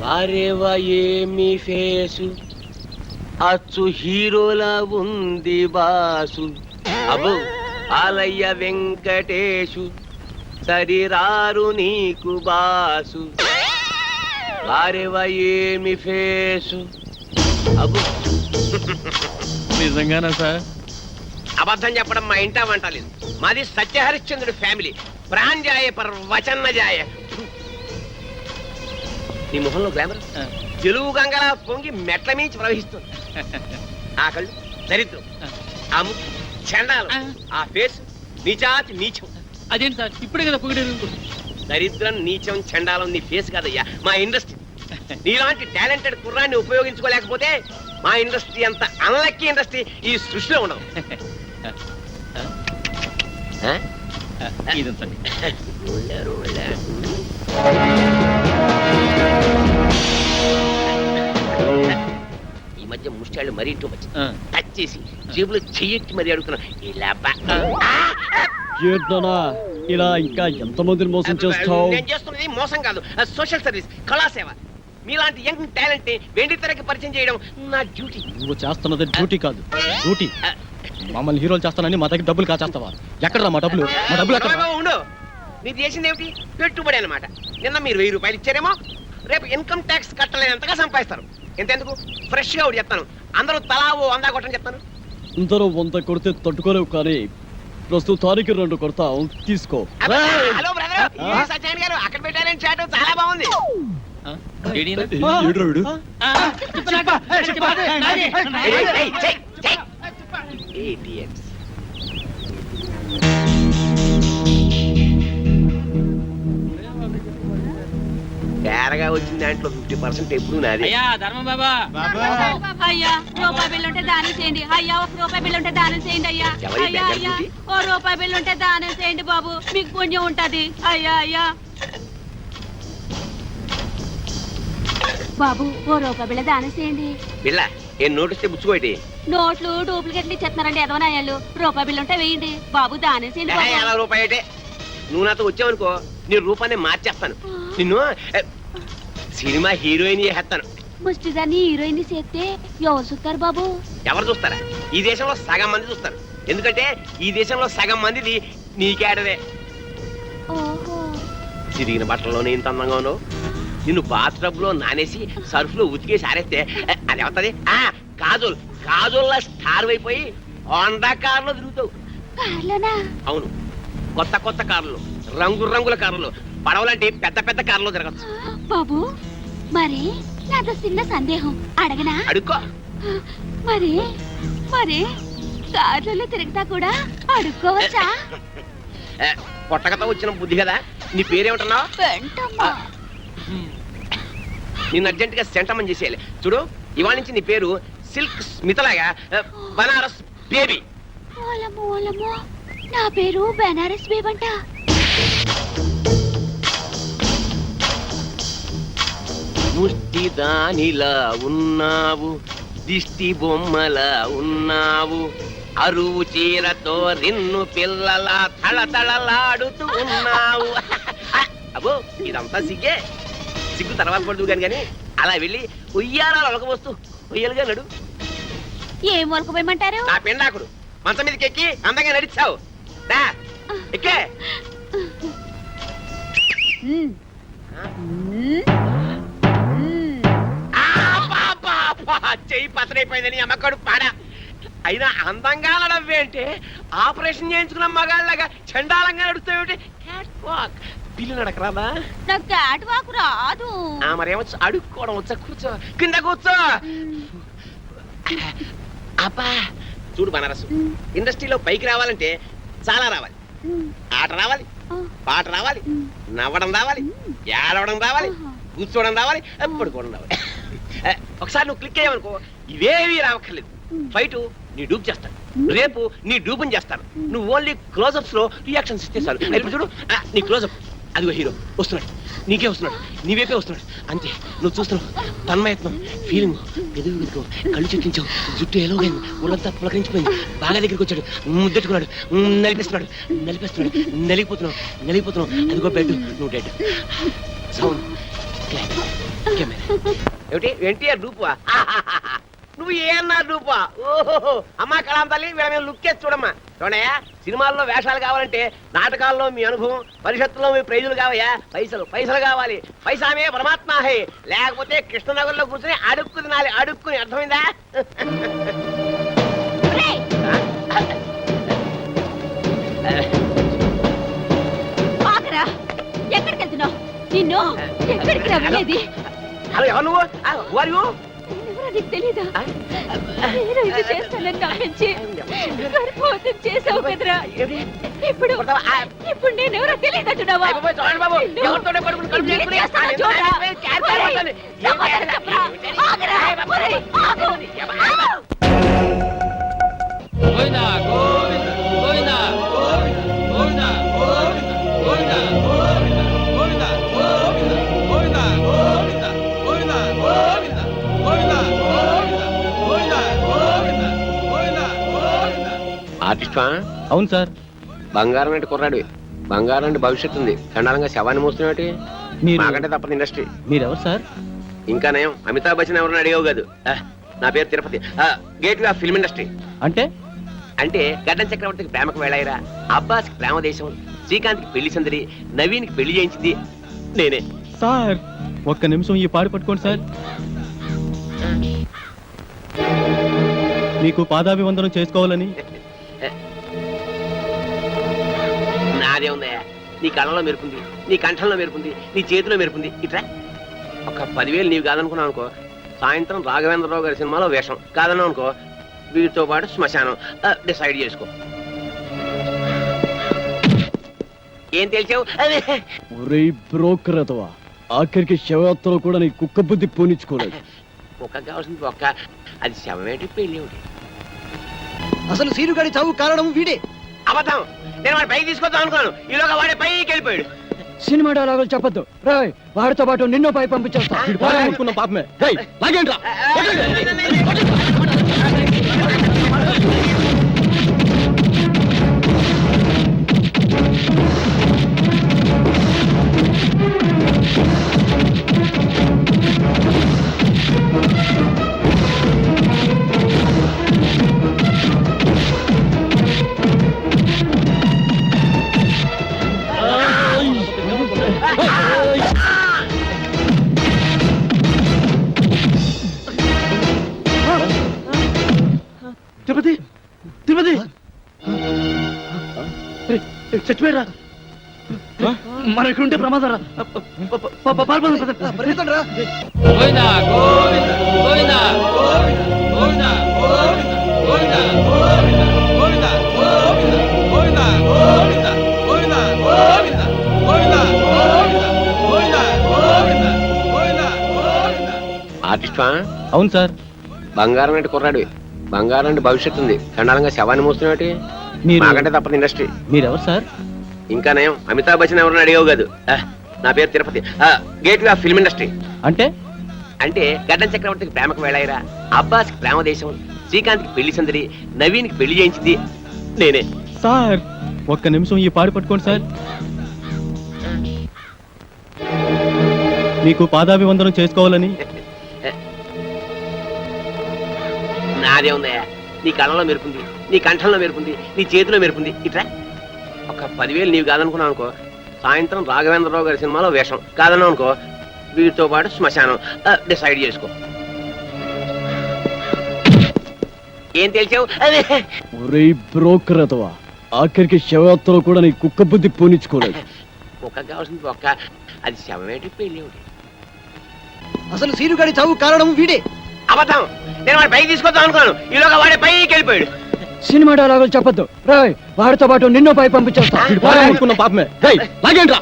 వారేవా ఏమి ఫేసు అచ్చు హీరోలా ఉంది బాసు. అబ్బో ఆలయ్య వెంకటేశు సరిరారు నీకు బాసు. వారేవా ఏమి ఫేసు. అబ్బో నిజంగానా సార్? అబద్ధం చెప్పడం మా ఇంటా వంట లేదు. మాది సత్యహరిశ్చంద్రుడి ఫ్యామిలీ. ప్రాణ్జాయ పర్ వచన్న జాయ. నీ మొహంలో గ్లామర్ తెలుగు గంగలా పొంగి మెట్ల మించి ప్రవహిస్తుంది. ఆ కళ్ళు దరిద్రం, ఆ ముక్కు చండాలం, ఆ ఫేస్ నీచాతి నీచం. అదేంటి సార్ ఇప్పుడే కదా పొగిడారు? దరిద్రం నీచం చండాలం నీ ఫేస్ కాదయ్యా, మా ఇండస్ట్రీ. నీలాంటి టాలెంటెడ్ కుర్రాన్ని ఉపయోగించుకోలేకపోతే మా ఇండస్ట్రీ అంత అన్లక్కీ ఇండస్ట్రీ ఈ సృష్టిలో ఉండవు. ఈ మధ్య ముష్టాళ్ళు మరీ టూ మచ్. టచ్ చేసి జేబులో చెయ్యెట్టి మరీ అడుగుతున్నాం. ఇలా ఇంకా ఎంతమందిని మోసం చేస్తావు? నేను చేస్తున్నది మోసం కాదు, సోషల్ సర్వీస్, కళాసేవ. మీలాంటి యంగ్ టాలెంట్ ని వెండి తెరకి పరిచయం చేయడం నా డ్యూటీ. నువ్వు చేస్తున్నది డ్యూటీ కాదు, డ్యూటీ. మమ్మల్ని హీరోలు చేస్తానని మా దగ్గర డబ్బులు కాచేస్తావా? ఎక్కడరా మా డబ్బులు? మా డబ్బులు ఎక్కడ? ఉండు, మీరు చేసింది ఏమిటి? పెట్టుబడి అనమాట. నిన్న మీరు 1000 రూపాయలు ఇచ్చారేమో, రేపు ఇన్కమ్ ట్యాక్స్ కట్టలేనంతగా సంపాదిస్తారు. ఎంతెందుకు ఫ్రెష్ గా ఒకటి చెప్తాను, అందరూ తలా ఓ 100 కొట్టని చెప్తాను. అందరూ 100 కొడితే తట్టుకోలేవు, కానీ ప్రస్తుతానికి 2 కొడతాం, తీసుకో. హలో బ్రదర్, సత్యనారాయణ గారు అక్కడ పెట్టారని చాటు చాలా బాగుంది. తేరగా వచ్చిన దాంట్లో 50% ఎప్పుడు నాది. అయ్యా ధర్మం బాబా, అయ్యా రూపాయి బిల్లు ఉంటే దానం చేయండి. అయ్యా 1 రూపాయి బిల్లు ఉంటే దానం చేయండి. అయ్యా అయ్యా అయ్యా 1 రూపాయి బిల్లు ఉంటే దానం చేయండి బాబు, మీకు పుణ్యం ఉంటది. అయ్యా అయ్యా బాబు 1 రూపాయి బిళ్ళ దానం చేయండి. బిళ్ళ ఏం నోటిస్తే బుచ్చుకోటి? నోట్లు డూప్లికేట్లు ఇచ్చేస్తున్నారండి ఎదవనాయాలు. రూపాయి బిల్లు ఉంటే వేయండి బాబు, దానం చేయండి. 50 రూపాయటే. నువ్వు నాతో వచ్చావనుకో నీ రూపాన్ని మార్చేస్తాను. నిన్ను సినిమా హీరోయిన్ చేస్తాను. ముష్టిదాన్ని హీరోయిన్ చేస్తే ఎవరు చూస్తారు బాబు? ఎవరు చూస్తారా? ఈ దేశంలో సగం మంది చూస్తారు. ఎందుకంటే ఈ దేశంలో సగం మందిది నీకేడదే. ఓహో, చిరిగిన బట్టల్లోనే ఇంత అందంగా ఉన్నావు. నిన్ను బాత్ టబ్ లో నానేసి సర్ఫ్ లో ఉతికేసి ఆరేస్తే అది అవుతుంది. కాజోల్, కాజోల్లా స్టార్ అయిపోయి హోండా కార్లో తిరుగుతావు. అవును, కొత్త కొత్త కార్లు, రంగు రంగుల కార్లు, పడవలంటే పెద్ద పెద్ద కార్లో తిరగచ్చు. బాబు మరి నాతో చిన్న సందేహం అడగనా? అడుక్కో. మరి మరి కార్లలో తిరుగుతా కూడా అడుక్కోవచ్చా? పొట్టకతో వచ్చిన బుద్ధి కదా. నీ పేరేమిటన్నావు? నిన్ను అర్జెంట్ గా సెంటమని చేసేయాలి. చూడు, ఇవాళ నుంచి నీ పేరు సిల్క్ స్మితలాగా బనారస్ బేబీ. నా పేరు బనారస్ బేబంట. ముష్టి దానిలా ఉన్నావు, దిష్టి బొమ్మలా ఉన్నావు, అరువు చీరతో నిన్ను పిల్లలా తళతళలాడుతూ ఉన్నావు. అబ్బో ఇదంతా సిగ్గే. సిగ్గు తర్వాత పడుతూ కానీ అలా వెళ్ళి ఉయ్యారాలు ఒలకపోస్తూ ఉయ్యలుగా నడు. ఏం ఒలకపోయమంటారు? నా పెండాకుడు మంచం మీదకి ఎక్కి అందంగా నడిచావు. ఎక్కే. చెయ్యి పతనైపోయిందని అమ్మకడు పాడా. అయినా అందంగా నడవేంటే ఆపరేషన్ చేయించుకున్న మగాళ్ళగా చండాలంగా నడుస్తావేంటి? పిల్లి నడకరాదా? నాకు క్యాట్ వాక్ రాదు. మరేమొచ్చు? అడుక్కోవడం వచ్చా? కూర్చో, కింద కూర్చో. అబ్బా చూడు బనారసు, ఇండస్ట్రీలో పైకి రావాలంటే చాలా రావాలి. ఆట రావాలి, పాట రావాలి, నవ్వడం రావాలి, ఏడవడం రావాలి, కూర్చోవడం రావాలి, పడుకోవడం రావాలి. ఒకసారి నువ్వు క్లిక్ అయ్యావనుకో ఇవేవి రావక్కర్లేదు. ఫైట్ నీ డూప్ చేస్తాను, రేపు నీ డూపుని చేస్తాను. నువ్వు ఓన్లీ క్లోజప్స్ లో రియాక్షన్స్ ఇస్తే చాలు. ఇప్పుడు చూడు నీ క్లోజప్, అదిగో హీరో వస్తున్నాడు, నీకే వస్తున్నాడు, నీవేపే వస్తున్నాడు. అంతే, నువ్వు చూస్తున్నావు. తన్మయత్నం, ఫీలింగ్, ఎదుగు, కళ్ళు చెక్కించావు, జుట్టు ఎలాగైంది, ఊళ్ళంతా పులకరించిపోయింది. బాగా దగ్గరికి వచ్చాడు, ముద్దెట్టుకున్నాడు, నలిపిస్తున్నాడు, నలిపేస్తున్నాడు, నలిగిపోతున్నావు, నలిగిపోతున్నావు. అదిగో బెడ్, నువ్వు డెడ్. సౌండ్ ఏమిటి ఎన్టీఆర్ డూపువా నువ్వు ఏమన్నారు డూపా ఓహో అమ్మా కళాం తల్లి వీళ్ళ మీద లుక్ చేసి చూడమ్మా చూడయా సినిమాల్లో వేషాలు కావాలంటే నాటకాల్లో మీ అనుభవం పరిషత్తులో మీ ప్రైజులు కావయ్యా పైసలు పైసలు కావాలి పైసామే పరమాత్మ హే లేకపోతే కృష్ణనగర్లో కూర్చొని అడుక్కు తినాలి అడుక్కుని అర్థమైందా ఆగరా ఎక్కడికి వెళ్తున్నావు నిన్ను ఎక్కడికి రమ్మనేది హలో ఎవరు నువ్వు వారు ఎవరో నీకు తెలీదా నేను ఇది చేస్తానని నమ్మించి గర్భవతం చేసావు కదరా ఇప్పుడు ఇప్పుడు నేనెవరో తెలియదంటున్నావా బాబు ఎవరితోనే పడుకుని కడుపు చేసుకుని సమాధానం చెప్పరా ఆగరా ఒరేయ్, ఆగు. గోవిందా గోవింద గోవిందా గోవిందా గోవిందా గోవిందా గోవిందా గోవిందా గోవిందా గోవిందా గోవిందా గోవిందా గోవిందా గోవిందా గోవిందా ఆర్టిస్టా అవును సార్. బంగారం అంటే కుర్రాడు బంగారం అంటే భవిష్యత్తు ఉంది చండాలంగా శవాన్ని మోస్తున్నట్టు మీరు మాకంటే తప్పదు ఇండస్ట్రీ మీరెవరు సార్? ఇంకా నయం అమితాబ్ బచ్చన్ ఎవరిని అడిగావు కాదు నా పేరు Tirupati gate of film industry అంటే అంటే గడ్డం చక్రవర్తికి ప్రేమకు వెళ్ళాయిరా అబ్బాస్కి ప్రేమ దేశం శ్రీకాంత్కి పెళ్లి సందడి నవీన్కి పెళ్లి చేయించింది నేనే సార్ ఒక్క నిమిషం ఈ పాడు పట్టుకోండి సార్. మీకు పాదాభివందనం చేసుకోవాలని నాదే ఉందయ్యా నీ కళ్ళలో మెరుపుంది నీ కంఠంలో మెరుపుంది నీ చేతిలో మెరుపుంది ఇట్రా ఒక 10,000 నీవు కాదనుకున్నావు అనుకో సాయంత్రం రాఘవేంద్రరావు గారి సినిమాలో వేషం కాదన్నావు అనుకో వీటితో పాటు శ్మశానం డిసైడ్ చేసుకో ఏం తెలిసావు ఒరే బ్రోకర్ అతవా ఆఖరికి శవయాత్రలో కూడా నీ కుక్క బుద్ధి పోనిచ్చుకోలేదు. ఒక్క కావాల్సింది ఒక్క అది శవమేటి పెళ్ళి ఒకటి అసలు సీనుగాడి చావు కారణం వీడే. అబద్ధం నేను వాడి పైకి తీసుకొద్దాం అనుకున్నాను ఈలోగా వాడే పైకి వెళ్ళిపోయాడు సినిమా డైలాగులు చెప్పొద్దు రాయ్ వాడితో పాటు నిన్నో పై పంపించేస్తా. పాపమే లాగేంట్రా తిరుపతి తిరుపతి చచ్చిపోయారా మన ఇక్కడ ఉంటే ప్రమాదం రా గోవిందా గోవిందా గోవిందా గోవిందా గోవిందా గోవిందా గోవిందా గోవిందా గోవిందా గోవిందా గోవిందా గోవిందా గోవిందా గోవిందా గోవిందా ఆర్టిస్టా అవును సార్. బంగారం అంటే కుర్రాడు బంగారం అంటే భవిష్యత్తు ఉంది చండాలంగా శవాన్ని మోస్తున్నట్టు మీరు మాకంటే తప్పదు ఇండస్ట్రీ మీరెవరు సార్? ఇంకా నయం అమితాబ్ బచ్చన్ ఎవరిని అడిగావు కాదు నా పేరు Tirupati gate of film industry అంటే అంటే గడ్డం చక్రవర్తికి ప్రేమకు వెళ్ళాయిరా అబ్బాస్కి ప్రేమ దేశం శ్రీకాంత్కి పెళ్లి సందడి నవీన్కి పెళ్లి చేయించింది నేనే సార్ ఒక్క నిమిషం ఈ పాడు పట్టుకోండి సార్. మీకు పాదాభివందనం చేసుకోవాలని నాదే ఉందయ్యా నీ కళ్ళలో మెరుపుంది నీ కంఠంలో మెరుపుంది నీ చేతిలో మెరుపుంది ఇట్రా ఒక 10,000 నీవు కాదనుకున్నావు అనుకో సాయంత్రం రాఘవేంద్రరావు గారి సినిమాలో వేషం కాదన్నావు అనుకో వీటితో పాటు శ్మశానం డిసైడ్ చేసుకో ఏం తెలిసావు ఒరే బ్రోకర్ అతవా ఆఖరికి శవయాత్రలో కూడా నీ కుక్క బుద్ధి పోనిచ్చుకోలేదు. ఒక్క కావాల్సింది ఒక్క అది శవమేటి పెళ్ళి ఒకటి అసలు సీనుగాడి చావు కారణం వీడే. అబద్ధం నేను వాడి పైకి తీసుకొద్దాం అనుకున్నాను ఈలోగా వాడే పైకి వెళ్ళిపోయాడు సినిమా డైలాగులు చెప్పొద్దు రాయ్ వాడితో పాటు నిన్నో పై పంపించేస్తా. పాపమే లాగేంట్రా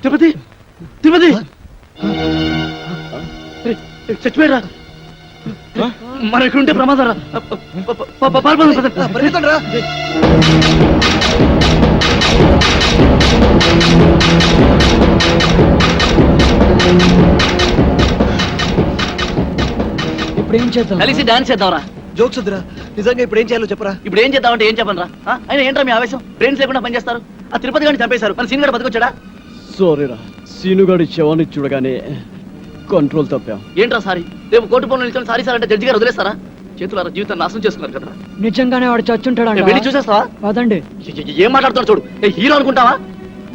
తిరుపతి తిరుపతి చచ్చిపోయారా మనం ఇక్కడ ఉంటే ప్రమాదం రా పరిగెత్తండి రా ఇప్పుడు ఏం చేద్దాం? కలిసి డాన్స్ చేద్దాంరా. జోక్స్ వద్దురా, నిజంగా ఇప్పుడు ఏం చేయాలో చెప్పరా. ఇప్పుడు ఏం చేద్దామంటే ఏం చెప్పనరా? అయినా ఏంట్రా మీ ఆవేశం? బ్రెయిన్స్ లేకుండా పనిచేస్తారు. ఆ తిరుపతి గారిని చంపేశారు, మన సీన్ గడ బతికొచ్చాడా? సారీరా, సీనుగాడి శవాన్ని చూడగానే కంట్రోల్ తప్పాం. ఏంట్రా సారీ? రేపు కోర్టు పనులు నిల్చొని సారీ సార్ అంటే జడ్జి గారు వదిలేస్తారా? చేతులారా జీవితాన్ని నాశనం చేసుకున్నారు కదా. నిజంగానే వాడు చచ్చుంటాడు. వెళ్ళి చూసేస్తావా? కాదండి. ఏం మాట్లాడుతున్నాడు చూడు. హీరో అనుకుంటావా?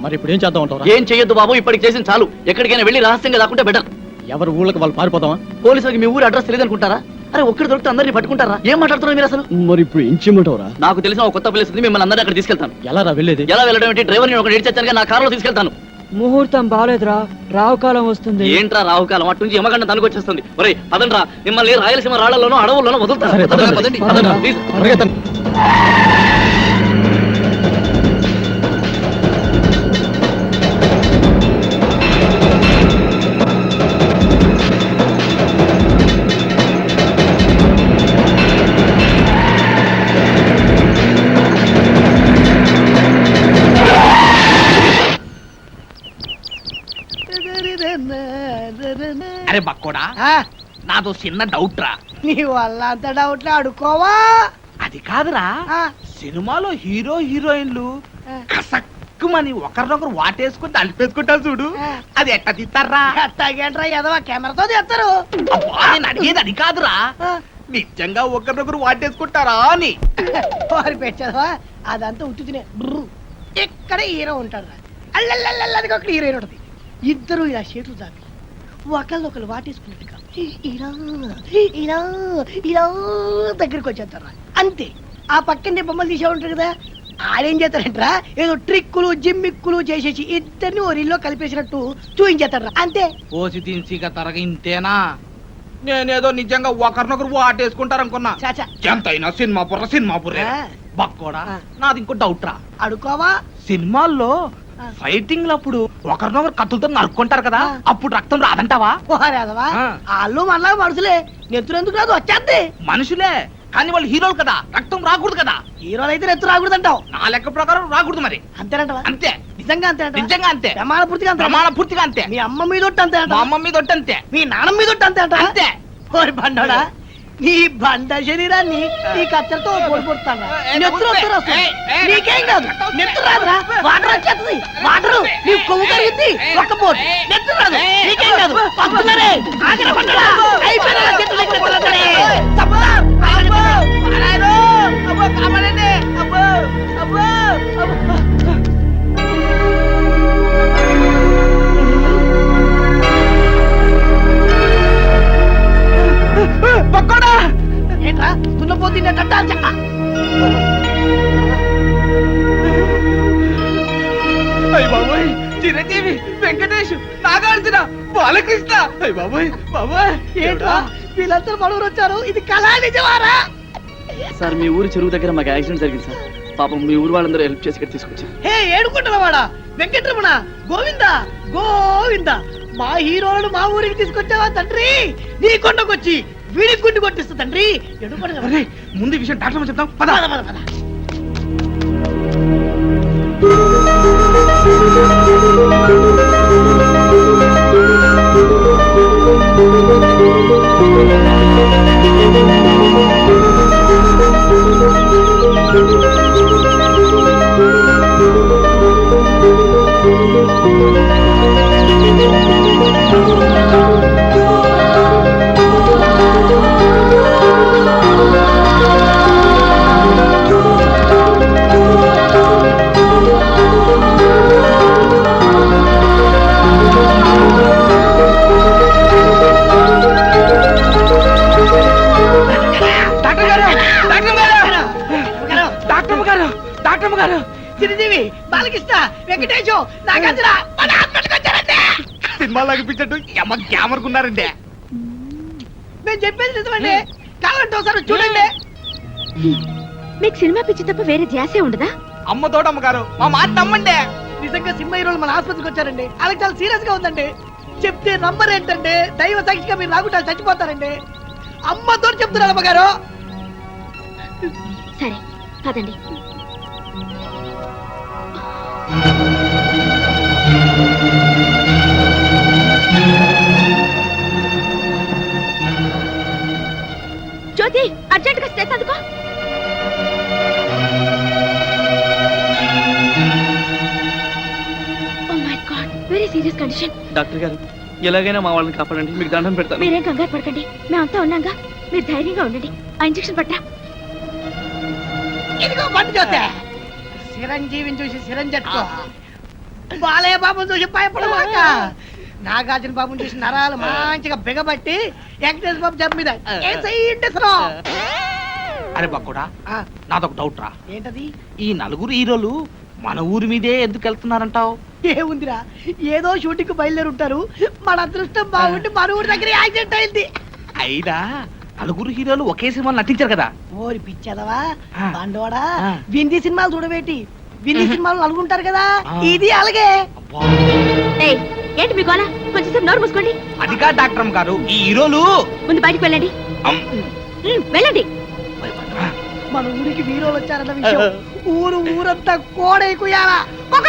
మరి ఇప్పుడు ఏం చేద్దాం అంటారా? ఏం చెయ్యొద్దు బాబు, ఇప్పటికి చేసిన చాలు. ఎక్కడికైనా వెళ్ళి రహస్యంగా దాక్కుంటే బెటర్. ఎవరు ఊళ్ళకి వాళ్ళు పారిపోతావా? పోలీసులకి మీ ఊరు అడ్రస్ తెలియదు అనుకుంటారా? అరే ఒక్కడి దొరికితే అందరినీ పట్టుకుంటారా? ఏం మాట్లాడుతున్నారు మీరు అసలు? మరి ఇప్పుడు ఏం చేయమంటావురా? నాకు తెలిసిన ఒక కొత్త ప్లేస్ ఉంది, మిమ్మల్ని అందరినీ అక్కడ తీసుకెళ్తాను. ఎలా రా వెళ్ళేది? ఎలా వెళ్ళడం ఏంటి? డ్రైవర్ నేను ఒకటి ఇచ్చాను, నా కారులో తీసుకెళ్తాను. ముహూర్తం బాలేదురా, రావుకాలం వస్తుంది. ఏంట్రా రావుకాలం? అటు నుంచి యమగండ తనుకొచ్చేస్తుంది. ఒరే పదండ్రా, మిమ్మల్ని రాయలసీమ రాళ్లలోనూ అడవుల్లోనూ వదులుతాను. సరే, పదండి, పదండి, పదండి. పదండి, ప్లీజ్. పరిగెత్తండి. అరే బక్కోడా, నాదో చిన్న డౌట్ రా. నీ వల్ల అంత డౌట్లు అడుకోవా? అది కాదురా, ఆ, సినిమాలో హీరో హీరోయిన్లు కసక్కుమని ఒకరినొకరు వాటేసుకుని తలిపేసుకుంటారు చూడు, అది ఎట్ట తీస్తారా? ఎట్టాగేంట్రా ఎదవా, కెమెరాతో తెస్తారు. అబ్బా, నేను అడిగేది అది కాదురా, నిజంగా ఒకరినొకరు వాటేసుకుంటారా అని. వారి పెట్టావా? అదంతా ఉత్తునే. ఇక్కడ హీరో ఉంటాడు, అల్లల్లల్లది ఒక హీరోయిన్ ఉంటుంది. ఇద్దరు ఇలా చేతులు చాపి ఒకళ్ళొకరు వాటేసుకున్నట్టుగా ఇలా ఇలా ఇలా దగ్గరికి వచ్చేస్తారా అంతే. ఆ పక్కనే బొమ్మలు తీసే ఉంటారు కదా, ఆడేం చేస్తారంటరా ఏదో ట్రిక్కులు జిమ్మిక్కులు చేసేసి ఇద్దరిని ఓ రీల్లో కలిపేసినట్టు చూపించేస్తారా అంతే. ఓసి తిన్సిగా తరగ ఇంతేనా? నేనేదో నిజంగా ఒకరినొకరు వాటేసుకుంటారనుకున్నా. చాచా ఎంతైనా సినిమా పుర్రే ఆ. బక్కోడా, ఆ. నాది ఇంకో డౌట్ రా. అడుకోవా? సినిమాల్లో ఫైటింగ్ అప్పుడు ఒకరినొకరు కత్తులతో నరుక్కుంటారు కదా, అప్పుడు రక్తం రాదంటావా? పోరాదవా, ఆ. వాళ్ళు మనలా మనుషులే, నెత్తురెందుకు రాదు, వచ్చేద్ది. మనుషులే కానీ వాళ్ళు హీరోలు కదా, రక్తం రాకూడదు కదా. హీరోలు అయితే నెత్తు రాకూడదంటావు, నా లెక్క ప్రకారం రాకూడదు మరి. అంతేనంటవా? అంతే, నిజంగా అంతేనంట, నిజంగా అంతే, ప్రమాణ పూర్తిగా అంతే. ప్రమాణ పూర్తిగా అంతే. మీ అమ్మ మీద ఒట్టు అంతే అంట, మా అమ్మ మీద ఒట్టు అంతే, మీ నాన్న మీద ఒట్టు అంతే అంట. అంతే. ఓరి బండోడా, నీ బండ శరీరాన్ని నీ కత్తెరతో పొడి పొడుతాను. నెత్తురు వస్తారు వస్తుంది. నీకేం కాదు, నెత్తురు రాదురా, వాటర్ వచ్చేస్తుంది. వాటర్ నీ కొవ్వు కరుగుద్ది, ఒక్క పోటు నెత్తురు రాదు, నీకేం కాదు. వస్తున్నారే, ఆగరా బండోడా, అయిపోయినా చెట్టు దగ్గర పడుతున్నారే. తప్పుదా, ఆగరా బండోడా. నాయనో, అబ్బో, కాపాడండి, అబ్బో, అబ్బో, అబ్బో. పక్కోడా, ఏంట్రా తున్నపోతుండే కట్టాలి చెక్క. అయ్య బాబోయ్, చిరంజీవి, వెంకటేష్, నాగార్జున, బాలకృష్ణ, అయ్య బాబోయ్, బాబోయ్. ఏంట్రా వీళ్ళందరూ మనూరు వచ్చారు, ఇది కళా నిజమారా? సార్ మీ ఊరు చెరువు దగ్గర మాకు యాక్సిడెంట్ జరిగింది సార్. పాపం మీ ఊరు వాళ్ళందరూ హెల్ప్ చేసి ఇక్కడ తీసుకొచ్చారు. హే ఏడుకుంటున్నవాడా, వెంకటరమణ, గోవింద గోవింద, మా హీరోలను మా ఊరికి తీసుకొచ్చావా తండ్రి? నీ కొండకొచ్చి వీడి గుండి కొట్టిస్తా తండ్రి. అరే, ముందు ఈ విషయం డాక్టర్ చెప్తాం పద. పద పద పద. డాక్టర్ గారు, చిరంజీవి, బాలకృష్ణ, వెంకటేశు, నాగార్జున మన హాస్పిటల్కి వచ్చారండి. సినిమా లాగిపించట్టు ఎమ్మ గ్యామర్కున్నారండి. నేను చెప్పేది నిజమండి, కావాలంటే ఒకసారి చూడండి. మీకు సినిమా పిచ్చి తప్ప వేరే ధ్యాసే ఉండదా? అమ్మ తోడమ్మ గారు, మా మాట నమ్మండి. నిజంగా సినిమా హీరోలు మన ఆసుపత్రికి వచ్చారండి వాళ్ళకి చాలా సీరియస్ గా ఉందండి చెప్తే నంబర్ ఏంటంటే దైవ సాక్షిగా మీరు రాకుండా చచ్చిపోతారండి అమ్మతో చెప్తున్నారు అమ్మగారు సరే పదండి. జ్యోతి అర్జెంట్ గా స్టెప్ అందుకో. Oh my god, very serious condition. Doctor గారు ఎలాగైనా మా వాళ్ళని కాపాడండి, మీకు దండం పెడతాను. మీరేం కంగారు పడకండి, మేమంతా ఉన్నాగా. మీరు ధైర్యంగా ఉండండి. ఆ ఇంజెక్షన్ పట్టా. ఇదిగో బండి చూస్తే చిరంజీవిని చూసి చిరంజట్టుకో బాలయ్య బాబుని చూసి భయపడమాక నాగార్జున బాబుని చూసి నరాలు మంచిగా బిగబట్టి వెంకటేశ్వర బాబు జబ్బు మీద అరే బక్కుడా నాదొక డౌట్ రా ఏంటది ఈ నలుగురు హీరోలు మన ఊరి మీదే ఎందుకు వెళ్తున్నారంటావు ఏముందిరా ఏదో షూటింగ్ బయలుదేరి ఉంటారు మన అదృష్టం బాగుండి మన ఊరి దగ్గర యాక్సిడెంట్ అయింది అయినా నలుగురు హీరోలు ఒకే సినిమాలో నటించారు కదా ఓరి పిచ్చదవా ఆ. బండోడా ఆ. వింది సినిమాలు చూడబెట్టి వింది సినిమాలు నలుగుంటారు కదా ఆ. ఇది అలాగే అబ్బా, ఏయ్, ఏంటి మీ గోల? కొంచెం సేపు నోరు మూసుకోండి. అదిగా డాక్టర్ అమ్మ గారు ఈ హీరోలు ముందు బయటికి వెళ్ళండి. వెళ్ళండి. భయపడరా? మన ఊరికి వీరోలు వచ్చారన్న విషయం ఊరంతా కోడైకుయాలా ఒక